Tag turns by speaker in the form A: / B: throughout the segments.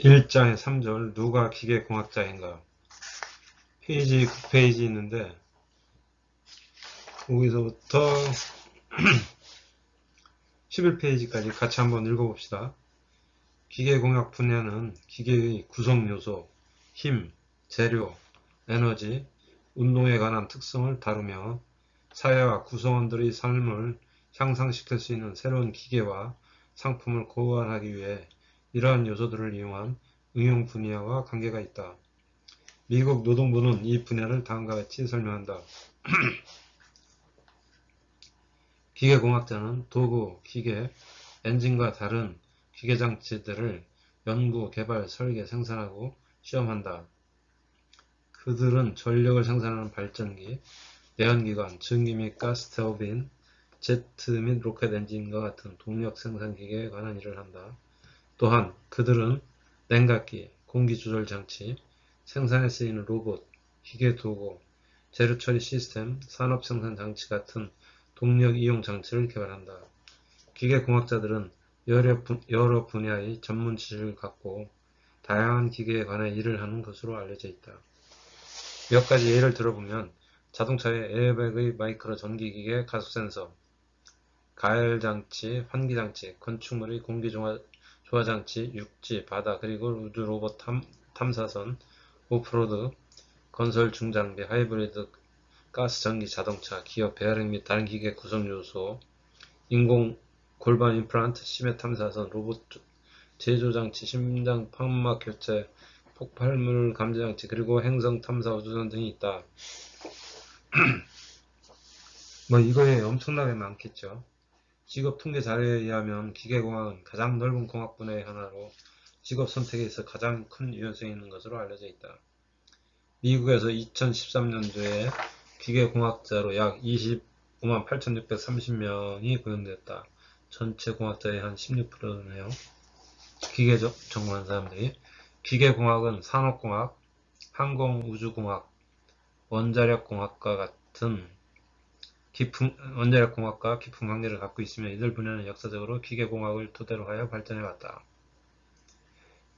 A: 1장의 3절 누가 기계공학자인가. 페이지 9페이지 있는데 거기서부터 11페이지까지 같이 한번 읽어봅시다. 기계공학 분야는 기계의 구성요소, 힘, 재료, 에너지, 운동에 관한 특성을 다루며 사회와 구성원들의 삶을 향상시킬 수 있는 새로운 기계와 상품을 고안하기 위해 이러한 요소들을 이용한 응용 분야와 관계가 있다. 미국 노동부는 이 분야를 다음과 같이 설명한다. 기계공학자는 도구, 기계, 엔진과 다른 기계장치들을 연구, 개발, 설계, 생산하고 시험한다. 그들은 전력을 생산하는 발전기, 내연기관, 증기 및 가스 터빈, 제트 및 로켓 엔진과 같은 동력 생산기계에 관한 일을 한다. 또한 그들은 냉각기, 공기조절 장치, 생산에 쓰이는 로봇, 기계 도구, 재료 처리 시스템, 산업 생산 장치 같은 동력 이용 장치를 개발한다. 기계공학자들은 여러 분야의 전문 지식을 갖고 다양한 기계에 관해 일을 하는 것으로 알려져 있다. 몇 가지 예를 들어보면 자동차의 에어백의 마이크로 전기기계 가속센서, 가열장치, 환기장치, 건축물의 공기조화장치, 육지, 바다, 그리고 우주 로봇 탐사선, 오프로드, 건설 중장비, 하이브리드, 가스 전기 자동차, 기업 베어링 및 다른 기계 구성 요소, 인공 골반 임플란트, 심해 탐사선, 로봇 제조장치, 심장 판막 교체, 폭발물 감지장치, 그리고 행성 탐사 우주선 등이 있다. 이거에 엄청나게 많겠죠. 직업 통계 자료에 의하면 기계공학은 가장 넓은 공학 분야의 하나로 직업 선택에 있어 가장 큰 유연성이 있는 것으로 알려져 있다. 미국에서 2013년도에 기계공학자로 약 25만 8,630명이 고용되었다. 전체 공학자의 한 16%네요. 기계 전공한 사람들이. 기계공학은 산업공학, 항공우주공학, 원자력공학과 깊은 관계를 갖고 있으며 이들 분야는 역사적으로 기계공학을 토대로 하여 발전해왔다.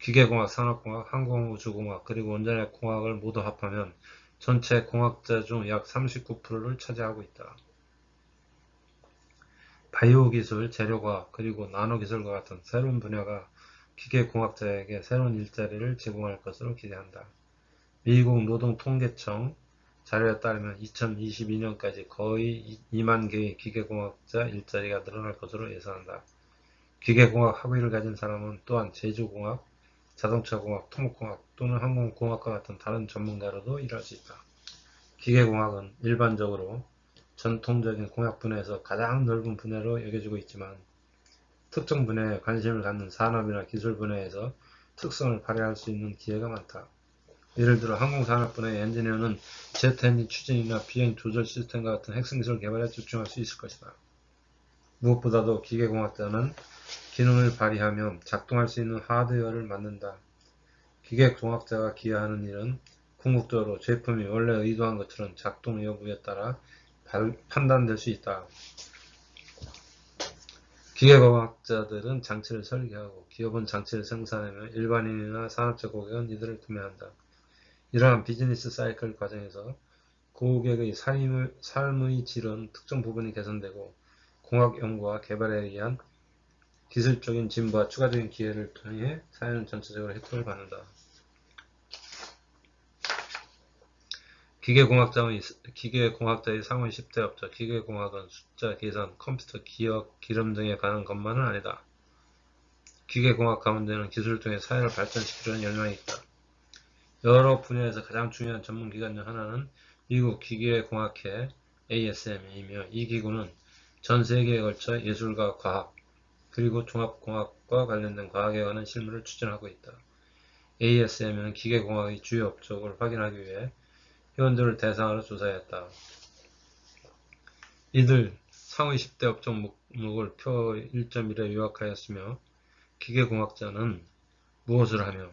A: 기계공학, 산업공학, 항공우주공학, 그리고 원자력공학을 모두 합하면 전체 공학자 중 약 39%를 차지하고 있다. 바이오기술, 재료과학, 그리고 나노기술과 같은 새로운 분야가 기계공학자에게 새로운 일자리를 제공할 것으로 기대한다. 미국 노동통계청 자료에 따르면 2022년까지 거의 2만 개의 기계공학자 일자리가 늘어날 것으로 예상한다. 기계공학 학위를 가진 사람은 또한 제조공학, 자동차공학, 토목공학 또는 항공공학과 같은 다른 전문가로도 일할 수 있다. 기계공학은 일반적으로 전통적인 공학 분야에서 가장 넓은 분야로 여겨지고 있지만 특정 분야에 관심을 갖는 산업이나 기술 분야에서 특성을 발휘할 수 있는 기회가 많다. 예를 들어 항공산업 분야의 엔지니어는 제트 엔진 추진이나 비행 조절 시스템과 같은 핵심기술 개발에 집중할 수 있을 것이다. 무엇보다도 기계공학자는 기능을 발휘하며 작동할 수 있는 하드웨어를 만든다. 기계공학자가 기여하는 일은 궁극적으로 제품이 원래 의도한 것처럼 작동 여부에 따라 판단될 수 있다. 기계공학자들은 장치를 설계하고 기업은 장치를 생산하며 일반인이나 산업적 고객은 이들을 구매한다. 이러한 비즈니스 사이클 과정에서 고객의 삶의 질은 특정 부분이 개선되고 공학 연구와 개발에 의한 기술적인 진보와 추가적인 기회를 통해 사회는 전체적으로 혜택을 받는다. 기계공학자의 상위 10대 업적. 기계공학은 숫자, 계산, 컴퓨터, 기억, 기름 등에 관한 것만은 아니다. 기계공학 가운데는 기술을 통해 사회를 발전시키려는 열망이 있다. 여러 분야에서 가장 중요한 전문기관 중 하나는 미국 기계공학회 ASM이며 이 기구는 전 세계에 걸쳐 예술과 과학, 그리고 종합공학과 관련된 과학에 관한 실무를 추진하고 있다. ASM은 기계공학의 주요 업적을 확인하기 위해 회원들을 대상으로 조사했다. 이들 상위 10대 업적 목록을 표 1.1에 요약하였으며 기계공학자는 무엇을 하며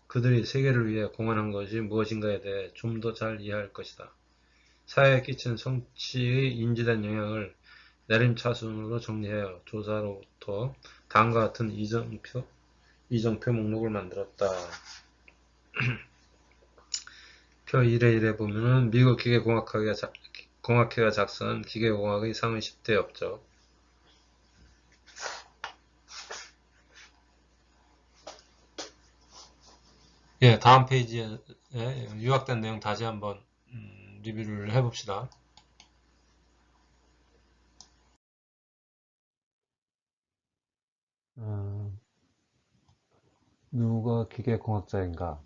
A: 그들이 세계를 위해 공헌한 것이 무엇인가에 대해 좀 더 잘 이해할 것이다. 사회에 끼친 성취의 인지된 영향을 내림차순으로 정리하여 조사로부터 다음과 같은 이정표 이정표 목록을 만들었다. 표 1에 보면은 미국 공학회가 작성한 기계공학의 상위 10대 업적. 예, 다음 페이지에 요약된 내용 다시 한번 리뷰를 해봅시다. 누가 기계공학자인가?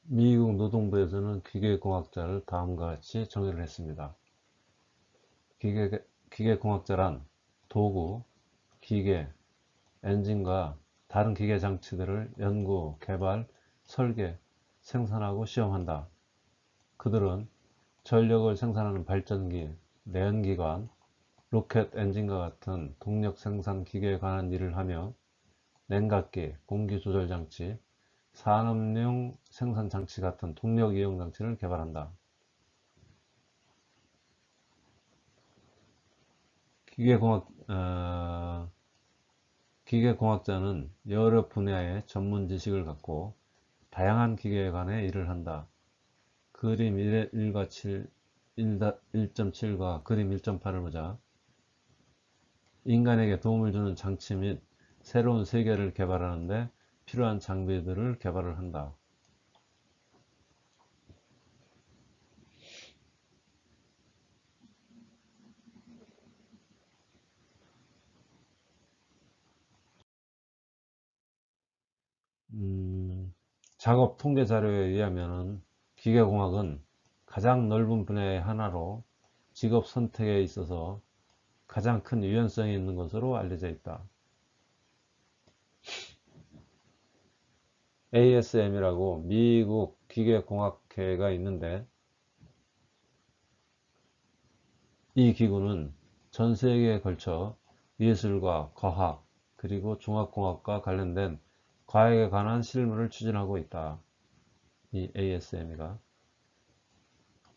A: 미국 노동부에서는 기계공학자를 다음과 같이 정의를 했습니다. 기계공학자란 도구, 기계, 엔진과 다른 기계 장치들을 연구, 개발, 설계, 생산하고 시험한다. 그들은 전력을 생산하는 발전기, 내연기관, 로켓 엔진과 같은 동력 생산 기계에 관한 일을 하며 냉각기, 공기조절장치, 산업용 생산장치 같은 동력 이용 장치를 개발한다. 기계공학자는 여러 분야의 전문 지식을 갖고 다양한 기계에 관해 일을 한다. 그림 1.7과 그림 1.8을 보자. 인간에게 도움을 주는 장치 및 새로운 세계를 개발하는데 필요한 장비들을 개발을 한다. 작업 통계 자료에 의하면 기계공학은 가장 넓은 분야의 하나로 직업 선택에 있어서 가장 큰 유연성이 있는 것으로 알려져 있다. ASM이라고 미국 기계공학회가 있는데 이 기구는 전 세계에 걸쳐 예술과 과학 그리고 종합공학과 관련된 과학에 관한 실무를 추진하고 있다. 이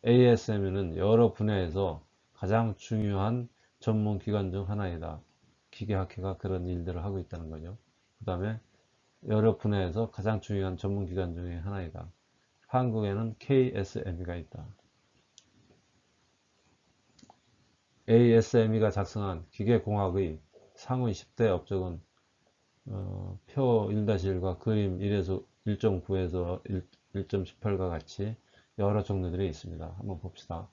A: ASM은 여러 분야에서 가장 중요한 전문 기관 중 하나이다. 기계학회가 그런 일들을 하고 있다는 거죠. 그 다음에 여러 분야에서 가장 중요한 전문 기관 중에 하나이다. 한국에는 KSME가 있다. ASME가 작성한 기계공학의 상위 10대 업적은 표 1-1과 그림 1에서 1.9에서 1.18과 같이 여러 종류들이 있습니다. 한번 봅시다.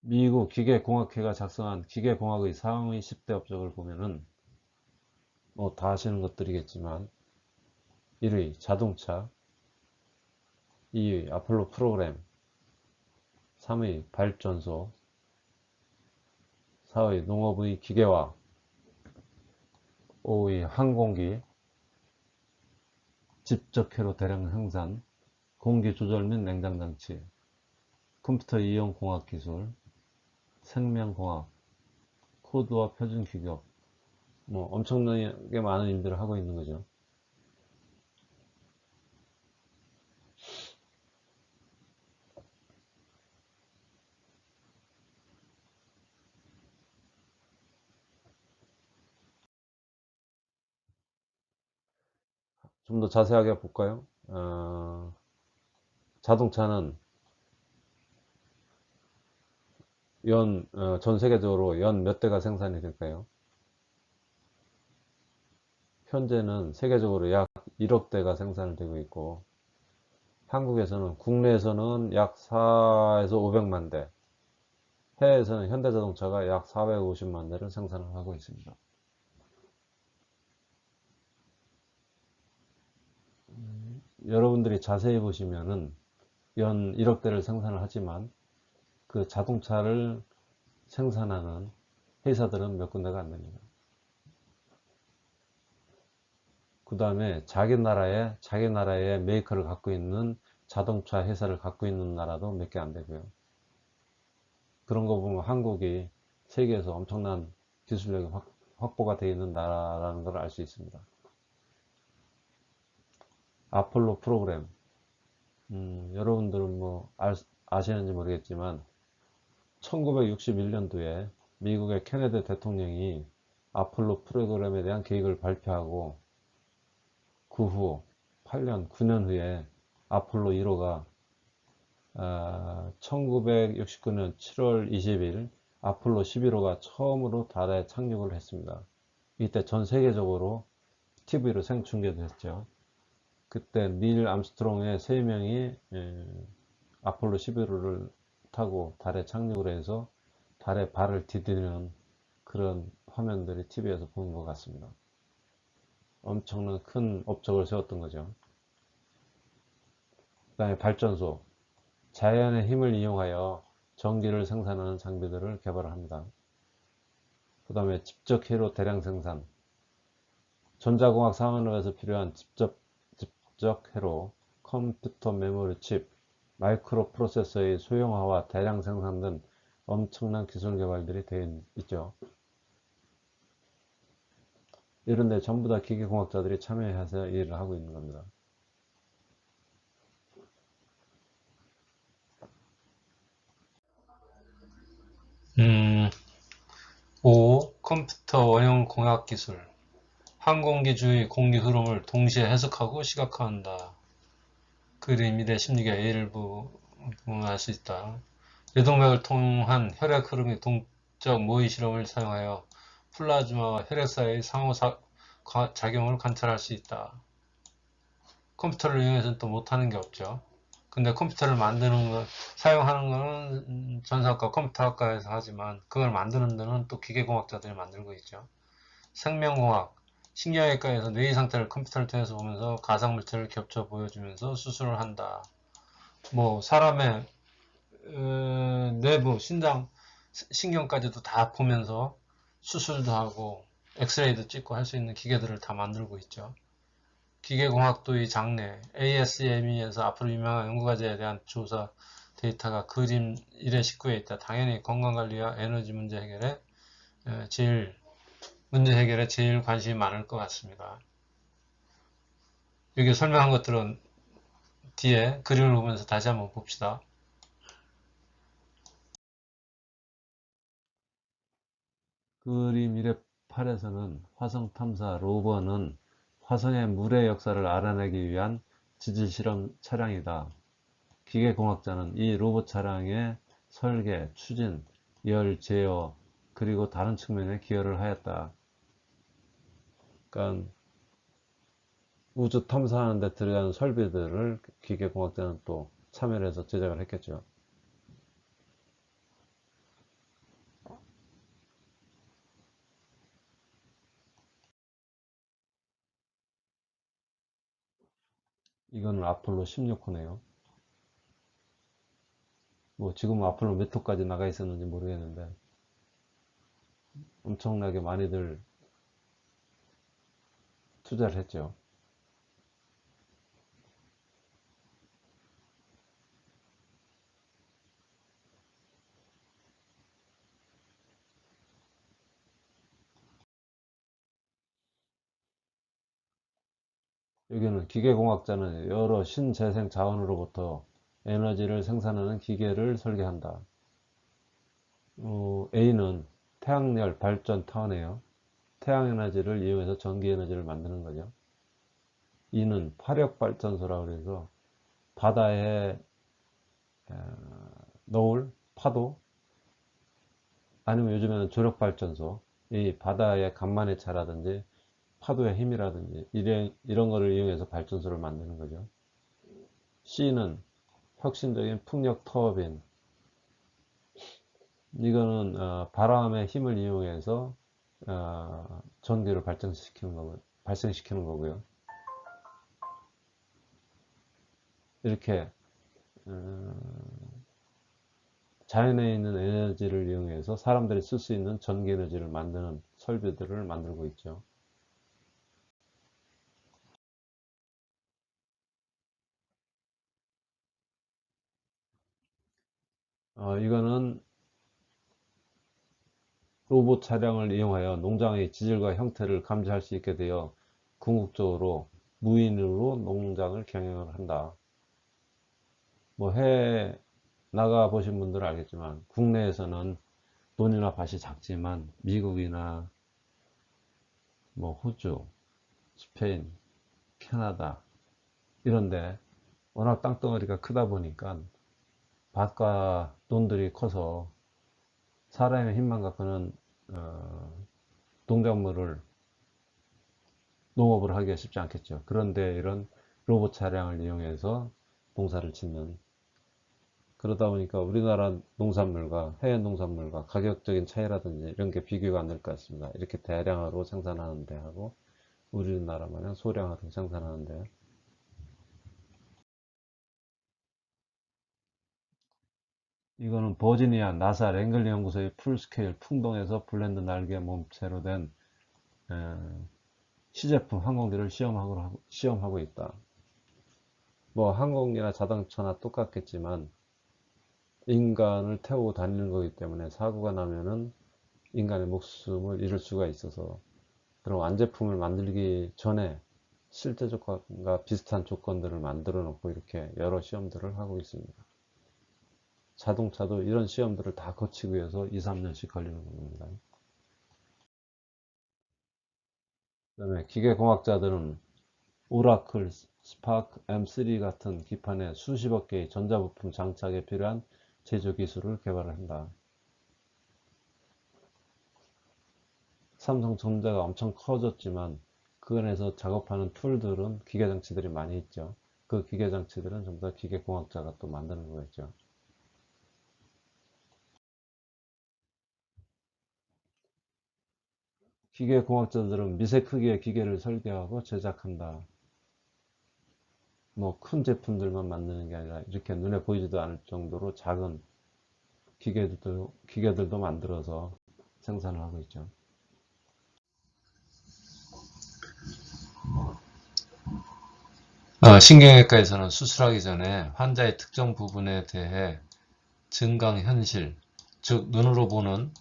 A: 미국 기계공학회가 작성한 기계공학의 상위 10대 업적을 보면은 뭐 다 아시는 것들이겠지만 1위 자동차, 2위 아폴로 프로그램, 3위 발전소, 4위 농업의 기계화, 5위 항공기, 집적회로 대량 생산, 공기 조절 및 냉장 장치, 컴퓨터 이용 공학 기술, 생명공학, 코드와 표준 규격, 뭐 엄청나게 많은 일들을 하고 있는 거죠. 좀 더 자세하게 볼까요? 자동차는 전 세계적으로 연 몇 대가 생산이 될까요? 현재는 세계적으로 약 1억 대가 생산되고 있고 한국에서는 국내에서는 약 4에서 500만 대, 해외에서는 현대자동차가 약 450만 대를 생산을 하고 있습니다. 여러분들이 자세히 보시면은 연 1억 대를 생산을 하지만 그 자동차를 생산하는 회사들은 몇 군데가 안 됩니다. 그 다음에 자기 나라의 메이커를 갖고 있는 자동차 회사를 갖고 있는 나라도 몇 개 안 되고요. 그런 거 보면 한국이 세계에서 엄청난 기술력이 확보가 되어 있는 나라라는 걸 알 수 있습니다. 아폴로 프로그램,
B: 여러분들은 뭐 아시는지 모르겠지만 1961년도에 미국의 케네디 대통령이 아폴로 프로그램에 대한 계획을 발표하고 그 후 8년, 9년 후에 아폴로 1호가 1969년 7월 20일 아폴로 11호가 처음으로 달에 착륙을 했습니다. 이때 전 세계적으로 TV로 생중계됐죠. 그때 닐 암스트롱의 3명이 아폴로 11호를 타고 달에 착륙을 해서 달에 발을 디디는 그런 화면들이 TV에서 본 것 같습니다. 엄청난 큰 업적을 세웠던 거죠. 그 다음에 발전소, 자연의 힘을 이용하여 전기를 생산하는 장비들을 개발합니다. 그 다음에 집적회로 대량 생산, 전자공학 산업에서 필요한 집적회로, 컴퓨터 메모리 칩, 마이크로 프로세서의 소형화와 대량 생산 등 엄청난 기술 개발들이 되어 있죠. 이런 데 전부 다 기계공학자들이 참여해서 일을 하고 있는 겁니다.
A: 음, 5. 컴퓨터 원형 공학 기술. 항공기주의 공기 흐름을 동시에 해석하고 시각화한다. 그림 1의 심리学일부 부응할 수 있다. 뇌동맥을 통한 혈액 흐름의 동적 모의 실험을 사용하여 플라즈마와 혈액 사이의 상호작용을 관찰할 수 있다. 컴퓨터를 이용해서는 또 못하는 게 없죠. 근데 컴퓨터를 만드는 거, 사용하는 거는 전자학과 컴퓨터학과에서 하지만 그걸 만드는 데는 또 기계공학자들이 만들고 있죠. 생명공학, 신경외과에서 뇌의 상태를 컴퓨터를 통해서 보면서 가상물질을 겹쳐 보여주면서 수술을 한다. 뭐 사람의 내부, 신장, 신경까지도 다 보면서 수술도 하고 엑스레이도 찍고 할 수 있는 기계들을 다 만들고 있죠. 기계공학도의 장래, ASME에서 앞으로 유명한 연구과제에 대한 조사 데이터가 그림 1의 19에 있다. 당연히 건강관리와 에너지 문제 해결에 제일 관심이 많을 것 같습니다. 여기 설명한 것들은 뒤에 그림을 보면서 다시 한번 봅시다.
B: 그림 1의 8에서는 화성 탐사 로버는 화성의 물의 역사를 알아내기 위한 지질 실험 차량이다. 기계공학자는 이 로봇 차량의 설계, 추진, 열, 제어, 그리고 다른 측면에 기여를 하였다. 그러니까 우주 탐사하는 데 들어가는 설비들을 기계공학자는 또 참여를 해서 제작을 했겠죠. 이거는 아폴로 16호네요. 뭐 지금 아폴로 몇 호까지 나가 있었는지 모르겠는데 엄청나게 많이들 투자를 했죠. 여기는 기계공학자는 여러 신재생 자원으로부터 에너지를 생산하는 기계를 설계한다. A는 태양열 발전 타원이에요. 태양에너지를 이용해서 전기에너지를 만드는 거죠. E는 화력발전소라고 해서 바다의 노을, 파도, 아니면 요즘에는 조력발전소, 이 바다의 간만의 차라든지 파도의 힘이라든지 이런 거를 이용해서 발전소를 만드는 거죠. C는 혁신적인 풍력 터빈, 이거는 바람의 힘을 이용해서 전기를 발생시키는 거고요. 이렇게 어, 자연에 있는 에너지를 이용해서 사람들이 쓸 수 있는 전기 에너지를 만드는 설비들을 만들고 있죠. 이거는 로봇 차량을 이용하여 농장의 지질과 형태를 감지할 수 있게 되어 궁극적으로 무인으로 농장을 경영을 한다. 뭐 해외 나가 보신 분들은 알겠지만 국내에서는 논이나 밭이 작지만 미국이나 뭐 호주, 스페인, 캐나다 이런데 워낙 땅덩어리가 크다 보니까 밭과 논들이 커서 사람의 힘만 갖고는 농작물을 농업을 하기가 쉽지 않겠죠. 그런데 이런 로봇 차량을 이용해서 농사를 짓는, 그러다 보니까 우리나라 농산물과 해외 농산물과 가격적인 차이라든지 이런 게 비교가 안 될 것 같습니다. 이렇게 대량으로 생산하는 데하고 우리나라 마냥 소량으로 생산하는 데. 이거는 버지니아 나사 랭글리 연구소의 풀스케일 풍동에서 블렌드 날개 몸체로 된 시제품 항공기를 시험하고 있다. 뭐 항공기나 자동차나 똑같겠지만 인간을 태우고 다니는 거기 때문에 사고가 나면은 인간의 목숨을 잃을 수가 있어서 그런 완제품을 만들기 전에 실제 조건과 비슷한 조건들을 만들어 놓고 이렇게 여러 시험들을 하고 있습니다. 자동차도 이런 시험들을 다 거치기 위해서 2, 3년씩 걸리는 겁니다. 그 다음에 기계공학자들은 오라클, 스파크, M3 같은 기판에 수십억 개의 전자부품 장착에 필요한 제조 기술을 개발을 한다. 삼성전자가 엄청 커졌지만 그 안에서 작업하는 툴들은 기계장치들이 많이 있죠. 그 기계장치들은 전부 다 기계공학자가 또 만드는 거겠죠. 기계공학자들은 미세 크기의 기계를 설계하고 제작한다. 뭐 큰 제품들만 만드는 게 아니라 이렇게 눈에 보이지도 않을 정도로 작은 기계들도 만들어서 생산을 하고 있죠. 신경외과에서는 수술하기 전에 환자의 특정 부분에 대해 증강현실, 즉 눈으로 보는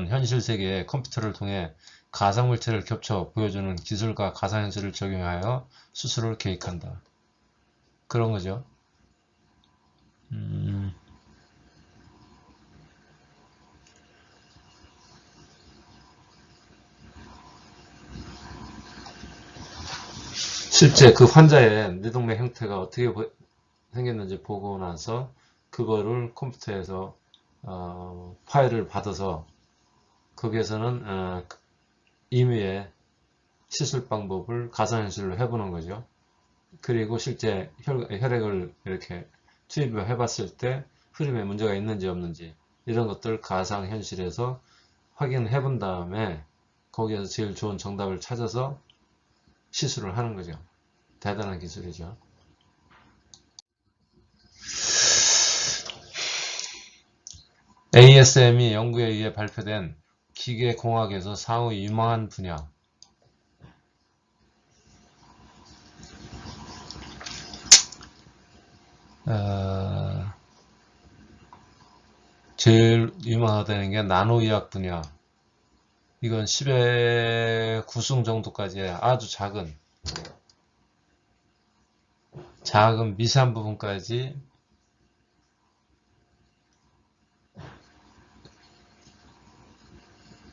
B: 현실 세계에 컴퓨터를 통해 가상물체를 겹쳐 보여주는 기술과 가상현실을 적용하여 수술을 계획한다. 그런 거죠. 실제 그 환자의 뇌동맥 형태가 어떻게 생겼는지 보고 나서 그거를 컴퓨터에서 파일을 받아서 거기에서는 임의의 시술 방법을 가상현실로 해보는 거죠. 그리고 실제 혈액을 이렇게 투입을 해봤을 때 흐름에 문제가 있는지 없는지 이런 것들 가상현실에서 확인해 본 다음에 거기에서 제일 좋은 정답을 찾아서 시술을 하는 거죠. 대단한 기술이죠. ASM이 연구에 의해 발표된 기계공학에서 사후 유망한 분야. 제일 유망하다는 게 나노의학 분야. 이건 10의 9승 정도까지의 아주 작은 미세한 부분까지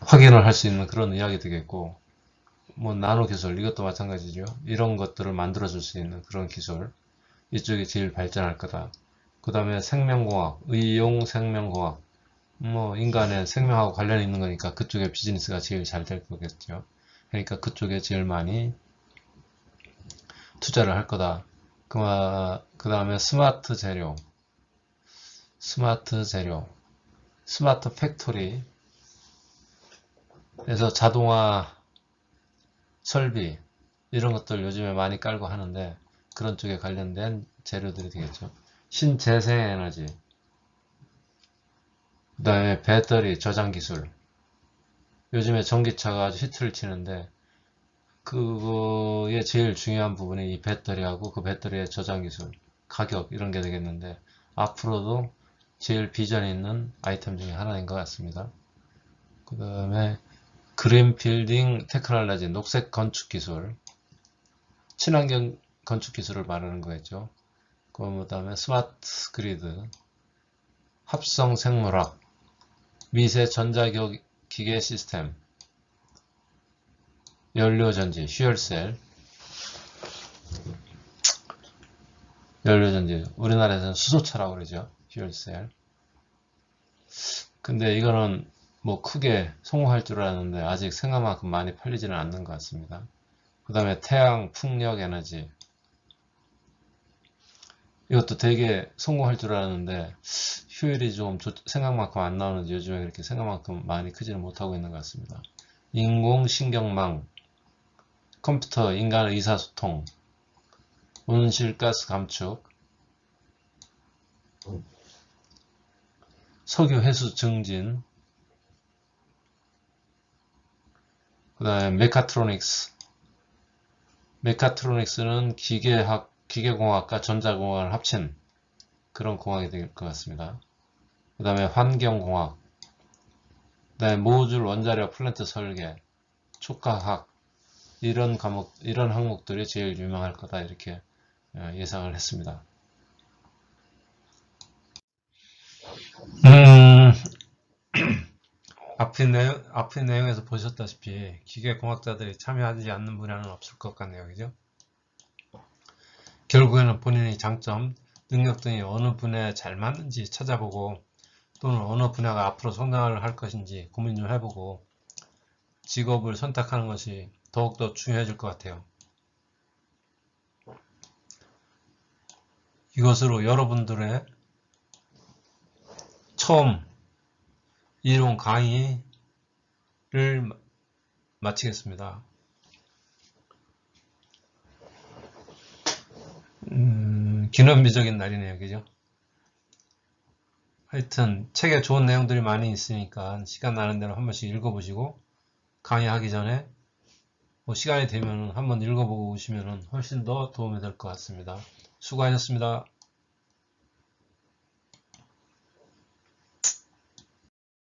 B: 확인을 할 수 있는 그런 의학이 되겠고, 뭐 나노 기술 이것도 마찬가지죠. 이런 것들을 만들어 줄 수 있는 그런 기술, 이쪽이 제일 발전할 거다. 그 다음에 생명공학, 의용 생명공학, 뭐 인간의 생명하고 관련이 있는 거니까 그쪽에 비즈니스가 제일 잘 될 거겠죠. 그러니까 그쪽에 제일 많이 투자를 할 거다. 그 다음에 스마트 재료, 스마트 팩토리, 그래서 자동화 설비 이런 것들 요즘에 많이 깔고 하는데 그런 쪽에 관련된 재료들이 되겠죠. 신재생에너지, 그 다음에 배터리 저장 기술. 요즘에 전기차가 아주 히트를 치는데 그거의 제일 중요한 부분이 이 배터리하고 그 배터리의 저장 기술, 가격 이런 게 되겠는데 앞으로도 제일 비전 있는 아이템 중에 하나인 것 같습니다. 그 다음에 그린 빌딩 테크놀로지, 녹색 건축 기술, 친환경 건축 기술을 말하는 거겠죠. 그 다음에 스마트 그리드, 합성 생물학, 미세 전자기계 시스템, 연료전지, 퓨얼셀, 연료전지, 우리나라에서는 수소차라고 그러죠. 퓨얼셀. 근데 이거는 뭐 크게 성공할 줄 알았는데 아직 생각만큼 많이 팔리지는 않는 것 같습니다. 그 다음에 태양 풍력 에너지, 이것도 되게 성공할 줄 알았는데 효율이 좀 생각만큼 안 나오는지 요즘에 그렇게 생각만큼 많이 크지는 못하고 있는 것 같습니다. 인공신경망, 컴퓨터 인간 의사소통, 온실가스 감축, 석유 회수 증진, 그 다음에 메카트로닉스. 메카트로닉스는 기계공학과 전자공학을 합친 그런 공학이 될 것 같습니다. 그 다음에 환경공학, 그 다음에 모듈 원자력 플랜트 설계, 촉각학, 이런 항목들이 제일 유명할 거다 이렇게 예상을 했습니다. 앞의 내용에서 보셨다시피 기계공학자들이 참여하지 않는 분야는 없을 것 같네요. 그죠? 결국에는 본인의 장점, 능력 등이 어느 분야에 잘 맞는지 찾아보고 또는 어느 분야가 앞으로 성장을 할 것인지 고민 좀 해보고 직업을 선택하는 것이 더욱더 중요해질 것 같아요. 이것으로 여러분들의 처음 이론 강의를 마치겠습니다. 기념비적인 날이네요. 그죠? 하여튼 책에 좋은 내용들이 많이 있으니까 시간 나는 대로 한 번씩 읽어보시고 강의하기 전에 뭐 시간이 되면 한번 읽어보고 오시면 훨씬 더 도움이 될 것 같습니다. 수고하셨습니다.